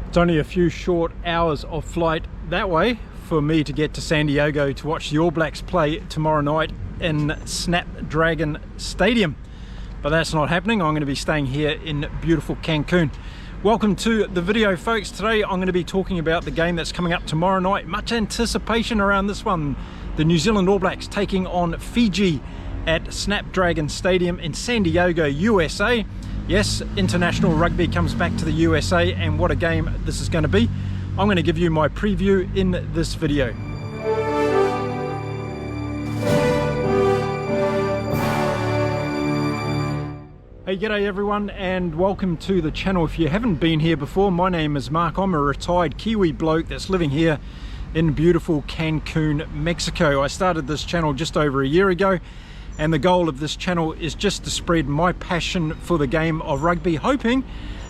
It's only a few short hours of flight that way for me to get to San Diego to watch the All Blacks play tomorrow night in Snapdragon Stadium. But that's not happening. I'm going to be staying here in beautiful Cancun. Welcome to the video, folks. Today I'm going to be talking about the game that's coming up tomorrow night. Much anticipation around this one. The New Zealand All Blacks taking on Fiji at Snapdragon Stadium in San Diego, USA. Yes, international rugby comes back to the USA, and what a game this is going to be. I'm going to give you my preview in this video. Hey, g'day everyone, and welcome to the channel. If you haven't been here before, my name is Mark. I'm a retired Kiwi bloke that's living here in beautiful Cancun, Mexico. I started this channel just over a year ago, and the goal of this channel is just to spread my passion for the game of rugby, hoping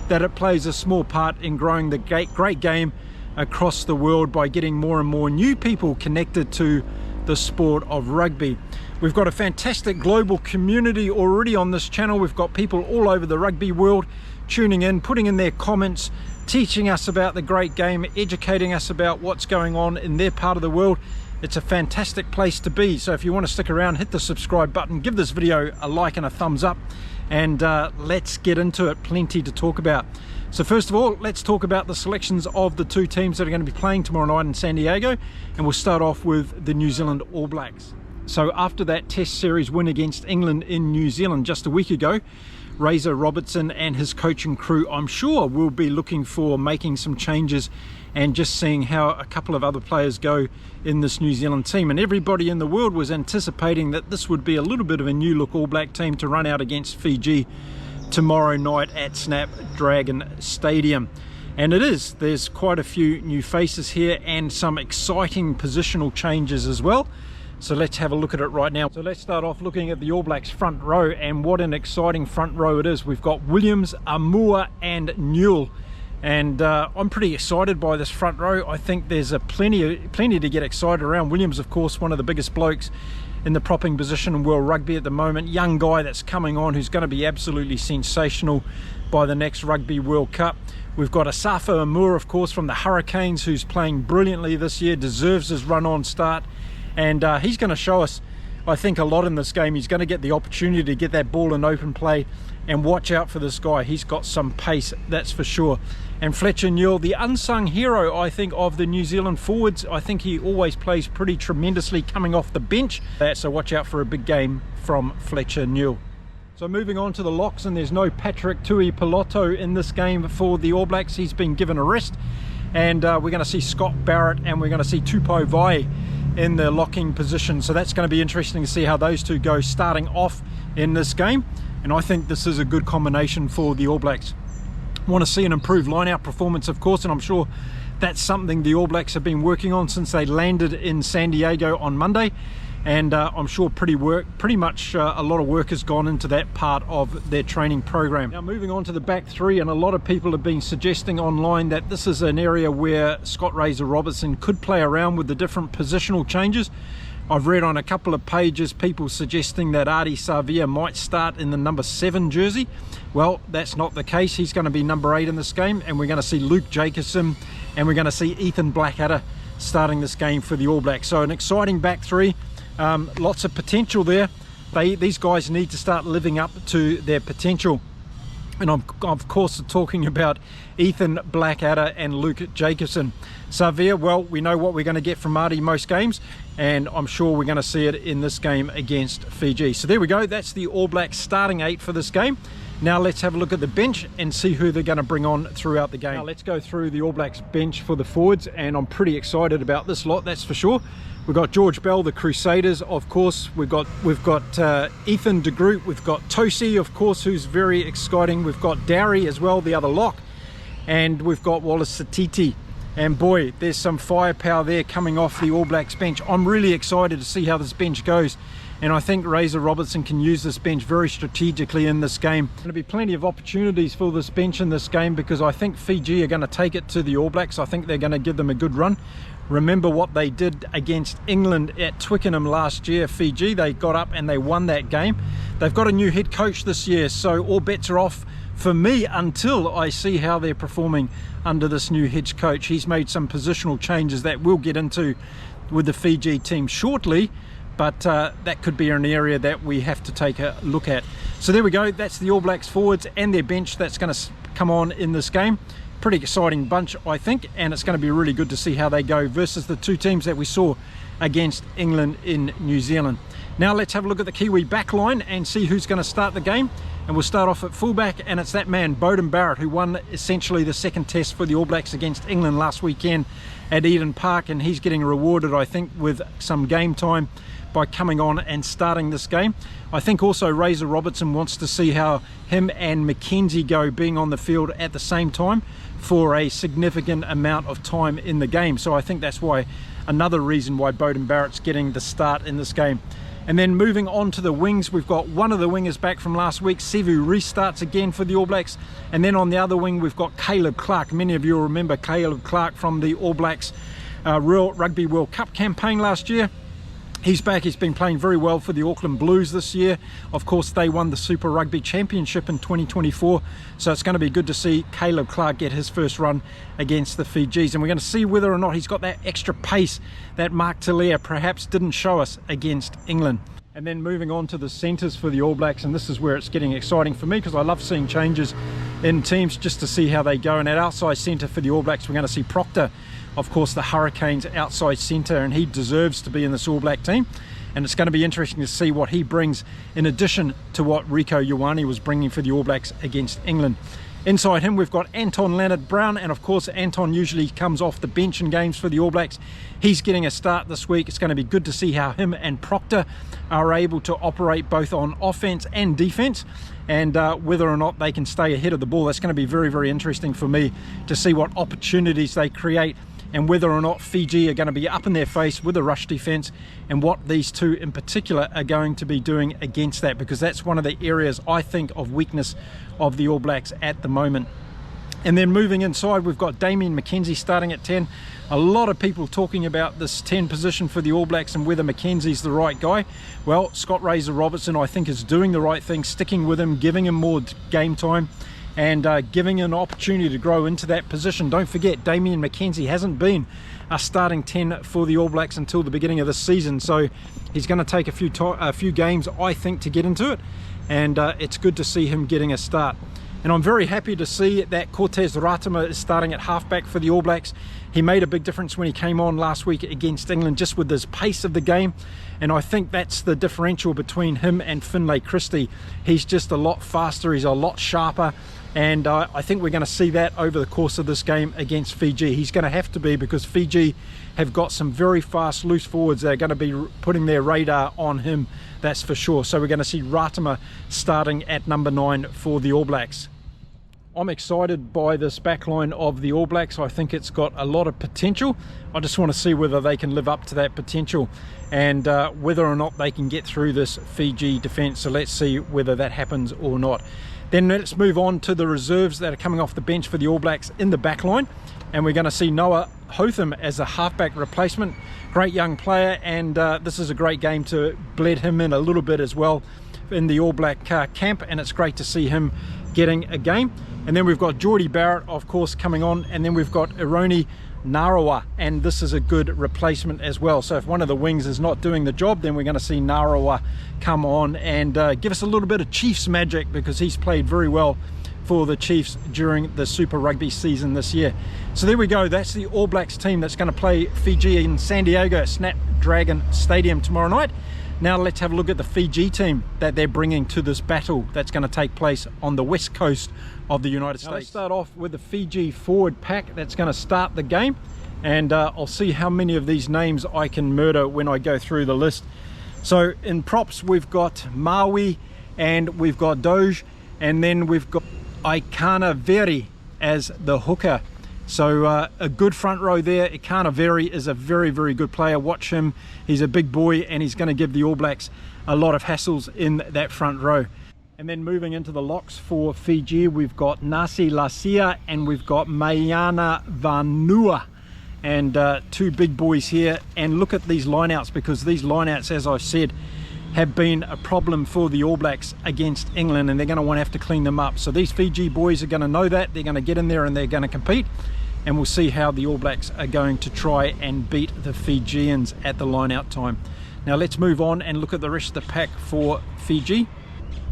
that it plays a small part in growing the great game across the world by getting more and more new people connected to the sport of rugby. We've got a fantastic global community already on this channel. We've got people all over the rugby world tuning in, putting in their comments, teaching us about the great game, educating us about what's going on in their part of the world. It's a fantastic place to be. So if you want to stick around, hit the subscribe button, give this video a like and a thumbs up, and let's get into it. Plenty to talk about. So first of all, let's talk about the selections of the two teams that are going to be playing tomorrow night in San Diego, and we'll start off with the New Zealand All Blacks. So after that Test series win against England in New Zealand just a week ago, Razor Robertson and his coaching crew, I'm sure, will be looking for making some changes and just seeing how a couple of other players go in this New Zealand team. And everybody in the world was anticipating that this would be a little bit of a new look All Black team to run out against Fiji tomorrow night at Snapdragon Stadium. And it is. There's quite a few new faces here and some exciting positional changes as well. So let's have a look at it right now. So let's start off looking at the All Blacks front row, and what an exciting front row it is. We've got Williams, Amua and Newell, and I'm pretty excited by this front row. I think there's plenty to get excited around. Williams, of course, one of the biggest blokes in the propping position in world rugby at the moment. Young guy that's coming on who's going to be absolutely sensational by the next Rugby World Cup. We've got Asafo Amua, of course, from the Hurricanes, who's playing brilliantly this year, deserves his run-on start. And he's going to show us, I think, a lot in this game. He's going to get the opportunity to get that ball in open play, and watch out for this guy. He's got some pace, that's for sure. And Fletcher Newell, the unsung hero, I think, of the New Zealand forwards. I think he always plays pretty tremendously coming off the bench. So watch out for a big game from Fletcher Newell. So moving on to the locks, and there's no Patrick Tui-Piloto in this game for the All Blacks. He's been given a rest. And we're going to see Scott Barrett and we're going to see Tupou Vai in the locking position. So that's going to be interesting to see how those two go starting off in this game. And I think this is a good combination for the All Blacks. Want to see an improved line-out performance, of course, and I'm sure that's something the All Blacks have been working on since they landed in San Diego on Monday. And I'm sure pretty much a lot of work has gone into that part of their training program. Now moving on to the back three, and a lot of people have been suggesting online that this is an area where Scott Razor Robertson could play around with the different positional changes. I've read on a couple of pages people suggesting that Ardie Savea might start in the number 7 jersey. Well, that's not the case. He's going to be number 8 in this game, and we're going to see Luke Jacobson and we're going to see Ethan Blackadder starting this game for the All Blacks. So an exciting back three. Lots of potential there. These guys need to start living up to their potential. And I'm of course talking about Ethan Blackadder and Luke Jacobson. Savea, well, we know what we're going to get from Ardie most games, and I'm sure we're going to see it in this game against Fiji. So there we go. That's the All Blacks starting 8 for this game. Now let's have a look at the bench and see who they're going to bring on throughout the game. Now let's go through the All Blacks bench for the forwards, and I'm pretty excited about this lot, that's for sure. We've got George Bell, the Crusaders, of course. We've got Ethan de Groot. We've got Tosi, of course, who's very exciting. We've got Dowry as well, the other lock. And we've got Wallace Satiti. And boy, there's some firepower there coming off the All Blacks bench. I'm really excited to see how this bench goes. And I think Razor Robertson can use this bench very strategically in this game. There's going to be plenty of opportunities for this bench in this game, because I think Fiji are going to take it to the All Blacks. I think they're going to give them a good run. Remember what they did against England at Twickenham last year. Fiji, they got up and they won that game. They've got a new head coach this year, so all bets are off for me until I see how they're performing under this new head coach. He's made some positional changes that we'll get into with the Fiji team shortly, but that could be an area that we have to take a look at. So there we go, that's the All Blacks forwards and their bench that's going to come on in this game. Pretty exciting bunch, I think, and it's going to be really good to see how they go versus the two teams that we saw against England in New Zealand. Now let's have a look at the Kiwi backline and see who's going to start the game. And we'll start off at fullback, and it's that man, Beauden Barrett, who won essentially the second test for the All Blacks against England last weekend at Eden Park, and he's getting rewarded, I think, with some game time by coming on and starting this game. I think also Razor Robertson wants to see how him and Mackenzie go being on the field at the same time for a significant amount of time in the game. So I think that's why, another reason why Beauden Barrett's getting the start in this game. And then moving on to the wings, we've got one of the wingers back from last week. Sevu restarts again for the All Blacks. And then on the other wing, we've got Caleb Clark. Many of you will remember Caleb Clark from the All Blacks Rugby World Cup campaign last year. He's back. He's been playing very well for the Auckland Blues this year. Of course, they won the Super Rugby Championship in 2024. So it's going to be good to see Caleb Clark get his first run against the Fijis. And we're going to see whether or not he's got that extra pace that Mark Talia perhaps didn't show us against England. And then moving on to the centres for the All Blacks, and this is where it's getting exciting for me because I love seeing changes in teams just to see how they go. And at outside centre for the All Blacks, we're going to see Proctor, of course, the Hurricanes outside centre, and he deserves to be in this All Black team. And it's going to be interesting to see what he brings in addition to what Rico Ioane was bringing for the All Blacks against England. Inside him, we've got Anton Leonard-Brown, and of course, Anton usually comes off the bench in games for the All Blacks. He's getting a start this week. It's going to be good to see how him and Proctor are able to operate both on offense and defense, and whether or not they can stay ahead of the ball. That's going to be very, very interesting for me to see what opportunities they create, and whether or not Fiji are going to be up in their face with a rush defense, and what these two in particular are going to be doing against that, because that's one of the areas I think of weakness of the All Blacks at the moment. And then moving inside, we've got Damian McKenzie starting at 10. A lot of people talking about this 10 position for the All Blacks and whether McKenzie's the right guy. Well, Scott Razor Robertson, I think, is doing the right thing, sticking with him, giving him more game time, and giving an opportunity to grow into that position. Don't forget, Damian McKenzie hasn't been a starting 10 for the All Blacks until the beginning of this season, so he's going to take a few games, I think, to get into it, and it's good to see him getting a start. And I'm very happy to see that Cortez Ratama is starting at halfback for the All Blacks. He made a big difference when he came on last week against England, just with his pace of the game. And I think that's the differential between him and Finlay Christie. He's just a lot faster, he's a lot sharper. And I think we're going to see that over the course of this game against Fiji. He's going to have to be, because Fiji have got some very fast loose forwards that are going to be putting their radar on him, that's for sure. So we're going to see Ratama starting at number 9 for the All Blacks. I'm excited by this backline of the All Blacks. I think it's got a lot of potential. I just want to see whether they can live up to that potential, and whether or not they can get through this Fiji defence. So let's see whether that happens or not. Then let's move on to the reserves that are coming off the bench for the All Blacks in the backline. And we're going to see Noah Hotham as a halfback replacement. Great young player, and this is a great game to bled him in a little bit as well in the All Black camp, and it's great to see him getting a game. And then we've got Geordie Barrett, of course, coming on, and then we've got Ironi Narawa, and this is a good replacement as well. So if one of the wings is not doing the job, then we're going to see Narawa come on and give us a little bit of Chiefs magic, because he's played very well for the Chiefs during the Super Rugby season this year. So there we go, that's the All Blacks team that's going to play Fiji in San Diego at Snapdragon Stadium tomorrow night. Now let's have a look at the Fiji team that they're bringing to this battle that's going to take place on the west coast of the United States. Let's start off with the Fiji forward pack that's going to start the game, and I'll see how many of these names I can murder when I go through the list. So in props, we've got Maui, and we've got Doge, and then we've got Ikana Veri as the hooker. So a good front row there. Ikana Veri is a very, very good player. Watch him. He's a big boy, and he's going to give the All Blacks a lot of hassles in that front row. And then moving into the locks for Fiji, we've got Nasi Lasia and we've got Mayana Vanua. And two big boys here. And look at these lineouts, because these lineouts, as I've said, have been a problem for the All Blacks against England, and they're going to want to have to clean them up. So these Fiji boys are going to know that. They're going to get in there and they're going to compete, and we'll see how the All Blacks are going to try and beat the Fijians at the line out time. Now let's move on and look at the rest of the pack for Fiji.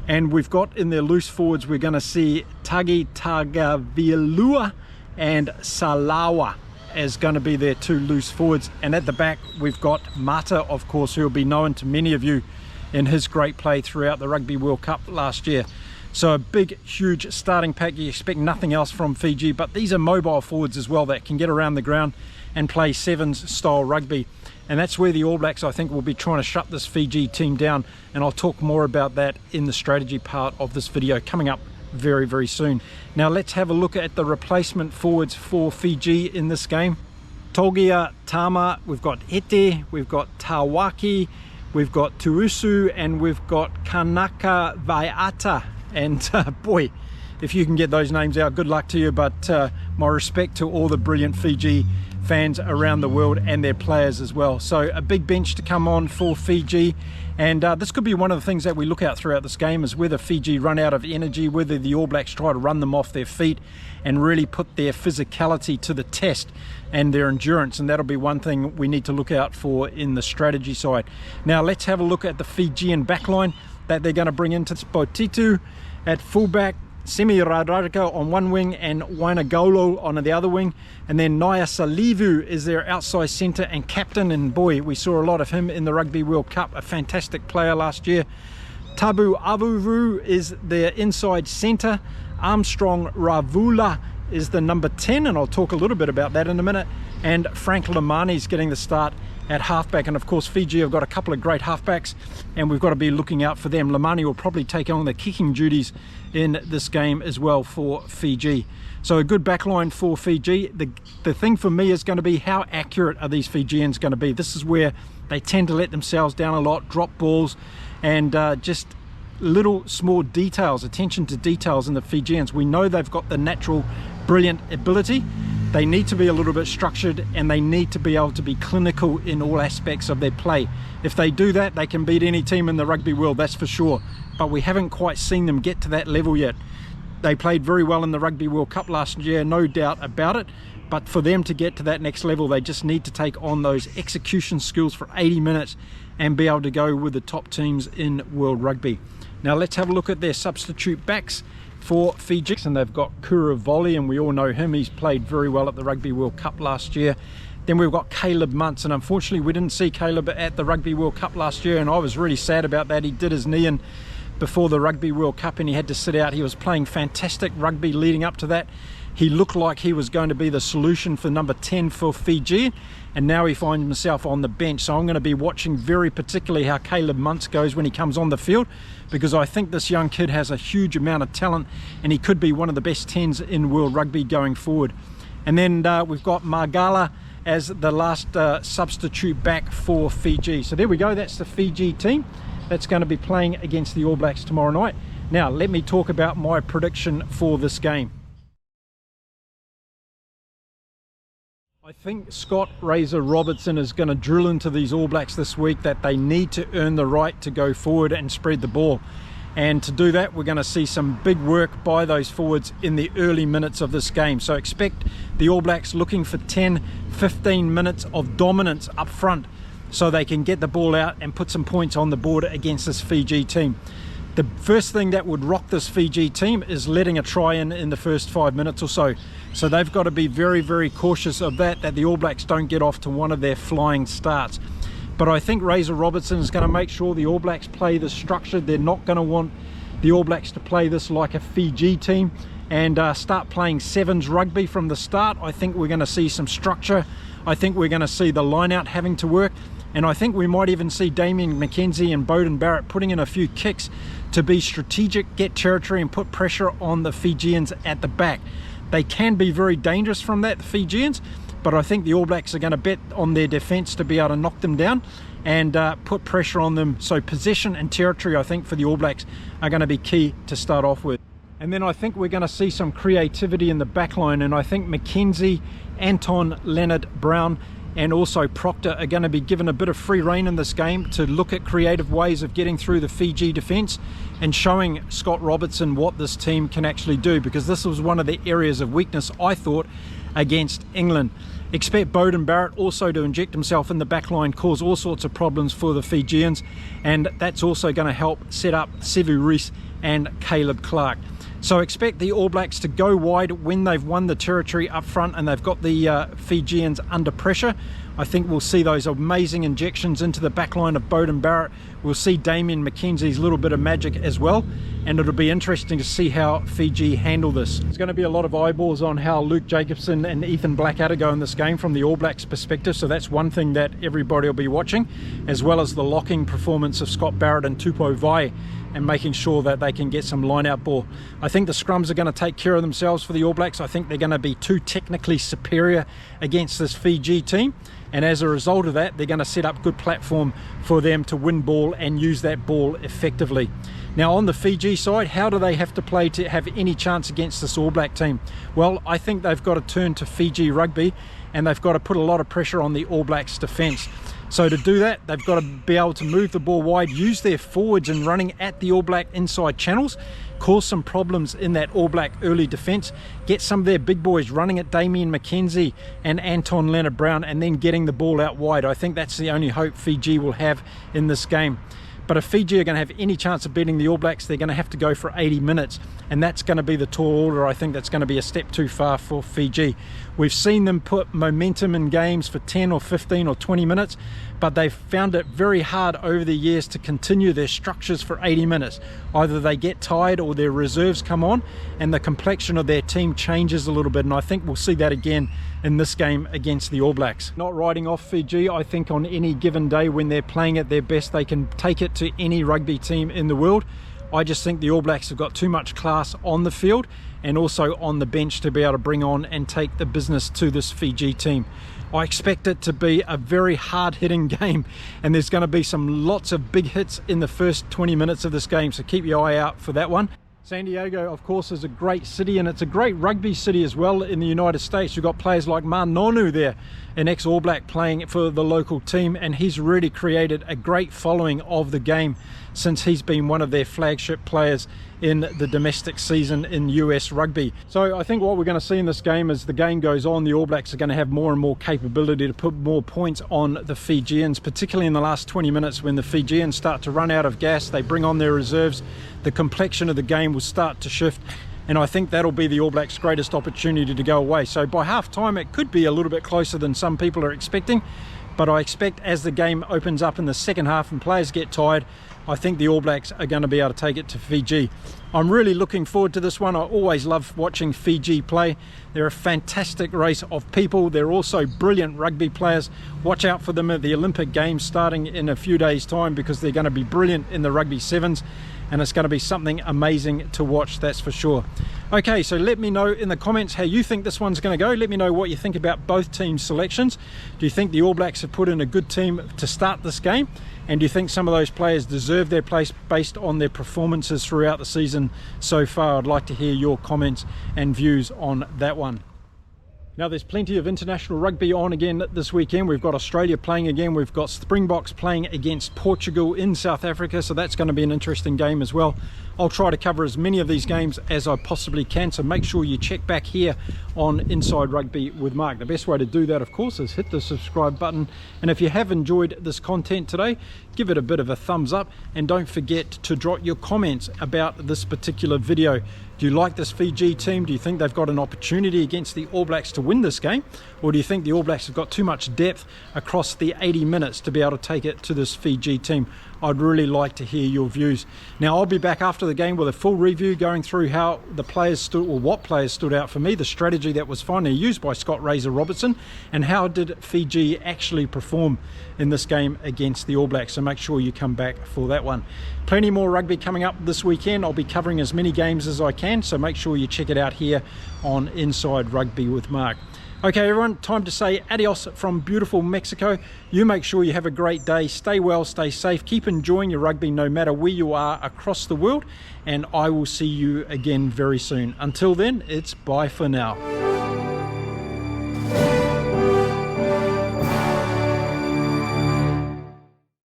And we've got in their loose forwards, we're going to see Tagi Tagavilua and Salawa as going to be their two loose forwards. And at the back we've got Mata, of course, who will be known to many of you in his great play throughout the Rugby World Cup last year. So a big, huge starting pack. You expect nothing else from Fiji, but these are mobile forwards as well that can get around the ground and play sevens style rugby. And that's where the All Blacks, I think, will be trying to shut this Fiji team down. And I'll talk more about that in the strategy part of this video coming up very, very soon. Now let's have a look at the replacement forwards for Fiji in this game. Togia Tama, we've got Hete, we've got Tawaki, we've got Turusu, and we've got Kanaka Vaiata. And boy, if you can get those names out, good luck to you. But my respect to all the brilliant Fiji fans around the world and their players as well. So a big bench to come on for Fiji, and this could be one of the things that we look at throughout this game, is whether Fiji run out of energy, whether the All Blacks try to run them off their feet and really put their physicality to the test and their endurance. And that'll be one thing we need to look out for in the strategy side. Now let's have a look at the Fijian backline that they're going to bring into Spotitu at fullback, Semi Radradika on one wing and Wainagolo on the other wing, and then Naya Salivu is their outside centre and captain, and boy, we saw a lot of him in the Rugby World Cup, a fantastic player last year. Tabu Avuru is their inside centre, Armstrong Ravula is the number 10, and I'll talk a little bit about that in a minute, and Frank Lamani's getting the start at halfback. And of course Fiji have got a couple of great halfbacks, and we've got to be looking out for them. Lamani will probably take on the kicking duties in this game as well for Fiji. So a good backline for Fiji. The thing for me is going to be, how accurate are these Fijians going to be? This is where they tend to let themselves down a lot, drop balls, and just little small details, attention to details in the Fijians. We know they've got the natural brilliant ability. They need to be a little bit structured, and they need to be able to be clinical in all aspects of their play. If they do that, they can beat any team in the rugby world, that's for sure. But we haven't quite seen them get to that level yet. They played very well in the Rugby World Cup last year, no doubt about it. But for them to get to that next level, they just need to take on those execution skills for 80 minutes and be able to go with the top teams in world rugby. Now let's have a look at their substitute backs for Fiji, and they've got Kuravoli, and we all know him. He's played very well at the Rugby World Cup last year. Then we've got Caleb Muntz, and unfortunately we didn't see Caleb at the Rugby World Cup last year, and I was really sad about that. He did his knee in before the Rugby World Cup and he had to sit out. He was playing fantastic rugby leading up to that. He looked like he was going to be the solution for number 10 for Fiji, and now he finds himself on the bench. So I'm going to be watching very particularly how Caleb Muntz goes when he comes on the field, because I think this young kid has a huge amount of talent and he could be one of the best 10s in world rugby going forward. And then we've got Margala as the last substitute back for Fiji. So there we go, that's the Fiji team that's going to be playing against the All Blacks tomorrow night. Now let me talk about my prediction for this game. I think Scott Razor Robertson is going to drill into these All Blacks this week that they need to earn the right to go forward and spread the ball. And to do that, we're going to see some big work by those forwards in the early minutes of this game. So expect the All Blacks looking for 10-15 minutes of dominance up front so they can get the ball out and put some points on the board against this Fiji team. The first thing that would rock this Fiji team is letting a try in the first 5 minutes or so. So they've got to be very, very cautious of that the All Blacks don't get off to one of their flying starts. But I think Razor Robertson is going to make sure the All Blacks play this structured. They're not going to want the All Blacks to play this like a Fiji team and start playing sevens rugby from the start. I think we're going to see some structure. I think we're going to see the line out having to work. And I think we might even see Damien McKenzie and Bowden Barrett putting in a few kicks to be strategic, get territory and put pressure on the Fijians at the back. They can be very dangerous from that, the Fijians, but I think the All Blacks are going to bet on their defence to be able to knock them down and put pressure on them. So possession and territory, I think, for the All Blacks are going to be key to start off with. And then I think we're going to see some creativity in the back line, and I think McKenzie, Anton Leonard Brown and also Proctor are going to be given a bit of free rein in this game to look at creative ways of getting through the Fiji defence and showing Scott Robertson what this team can actually do, because this was one of the areas of weakness, I thought, against England. Expect Beauden Barrett also to inject himself in the backline, cause all sorts of problems for the Fijians, and that's also going to help set up Sevu Reece and Caleb Clark. So expect the All Blacks to go wide when they've won the territory up front and they've got the Fijians under pressure. I think we'll see those amazing injections into the backline of Beauden Barrett. We'll see Damien McKenzie's little bit of magic as well, and it'll be interesting to see how Fiji handle this. There's going to be a lot of eyeballs on how Luke Jacobson and Ethan Blackadder go in this game from the All Blacks perspective, so that's one thing that everybody will be watching, as well as the locking performance of Scott Barrett and Tupou Vai, and making sure that they can get some line-out ball. I think the scrums are going to take care of themselves for the All Blacks. I think they're going to be too technically superior against this Fiji team, and as a result of that, they're going to set up good platform for them to win ball and use that ball effectively. Now on the Fiji side, how do they have to play to have any chance against this All Black team? Well, I think they've got to turn to Fiji rugby, and they've got to put a lot of pressure on the All Blacks defence. So to do that, they've got to be able to move the ball wide, use their forwards in running at the All Black inside channels, cause some problems in that All Black early defence, get some of their big boys running at Damien McKenzie and Anton Leonard-Brown, and then getting the ball out wide. I think that's the only hope Fiji will have in this game. But if Fiji are going to have any chance of beating the All Blacks, they're going to have to go for 80 minutes. And that's going to be the tall order. I think that's going to be a step too far for Fiji. We've seen them put momentum in games for 10 or 15 or 20 minutes, but they've found it very hard over the years to continue their structures for 80 minutes. Either they get tired or their reserves come on and the complexion of their team changes a little bit. And I think we'll see that again in this game against the All Blacks. Not writing off Fiji. I think on any given day when they're playing at their best, they can take it to any rugby team in the world. I just think the All Blacks have got too much class on the field and also on the bench to be able to bring on and take the business to this Fiji team. I expect it to be a very hard-hitting game, and there's going to be lots of big hits in the first 20 minutes of this game, so keep your eye out for that one. San Diego, of course, is a great city, and it's a great rugby city as well in the United States. You've got players like Manonu there, an ex-All Black playing for the local team, and he's really created a great following of the game since he's been one of their flagship players in the domestic season in US rugby. So I think what we're going to see in this game, as the game goes on, the All Blacks are going to have more and more capability to put more points on the Fijians, particularly in the last 20 minutes when the Fijians start to run out of gas, they bring on their reserves, the complexion of the game will start to shift, and I think that'll be the All Blacks' greatest opportunity to go away. So by half time it could be a little bit closer than some people are expecting, but I expect as the game opens up in the second half and players get tired, I think the All Blacks are going to be able to take it to Fiji. I'm really looking forward to this one. I always love watching Fiji play. They're a fantastic race of people. They're also brilliant rugby players. Watch out for them at the Olympic Games starting in a few days' time, because they're going to be brilliant in the rugby sevens, and it's going to be something amazing to watch, that's for sure. Okay, so let me know in the comments how you think this one's going to go. Let me know what you think about both teams' selections. Do you think the All Blacks have put in a good team to start this game? And do you think some of those players deserve their place based on their performances throughout the season so far? I'd like to hear your comments and views on that one. Now, there's plenty of international rugby on again this weekend. We've got Australia playing again. We've got Springboks playing against Portugal in South Africa, so that's going to be an interesting game as well. I'll try to cover as many of these games as I possibly can, so make sure you check back here on Inside Rugby with Mark. The best way to do that, of course, is hit the subscribe button, and if you have enjoyed this content today, give it a bit of a thumbs up, and don't forget to drop your comments about this particular video. Do you like this Fiji team? Do you think they've got an opportunity against the All Blacks to win this game? Or do you think the All Blacks have got too much depth across the 80 minutes to be able to take it to this Fiji team? I'd really like to hear your views. Now, I'll be back after the game with a full review going through how the players stood, or what players stood out for me, the strategy that was finally used by Scott Razor Robertson, and how did Fiji actually perform in this game against the All Blacks. So make sure you come back for that one. Plenty more rugby coming up this weekend. I'll be covering as many games as I can, so make sure you check it out here on Inside Rugby with Mark. Okay, everyone, time to say adios from beautiful Mexico. You make sure you have a great day. Stay well, stay safe. Keep enjoying your rugby no matter where you are across the world. And I will see you again very soon. Until then, it's bye for now.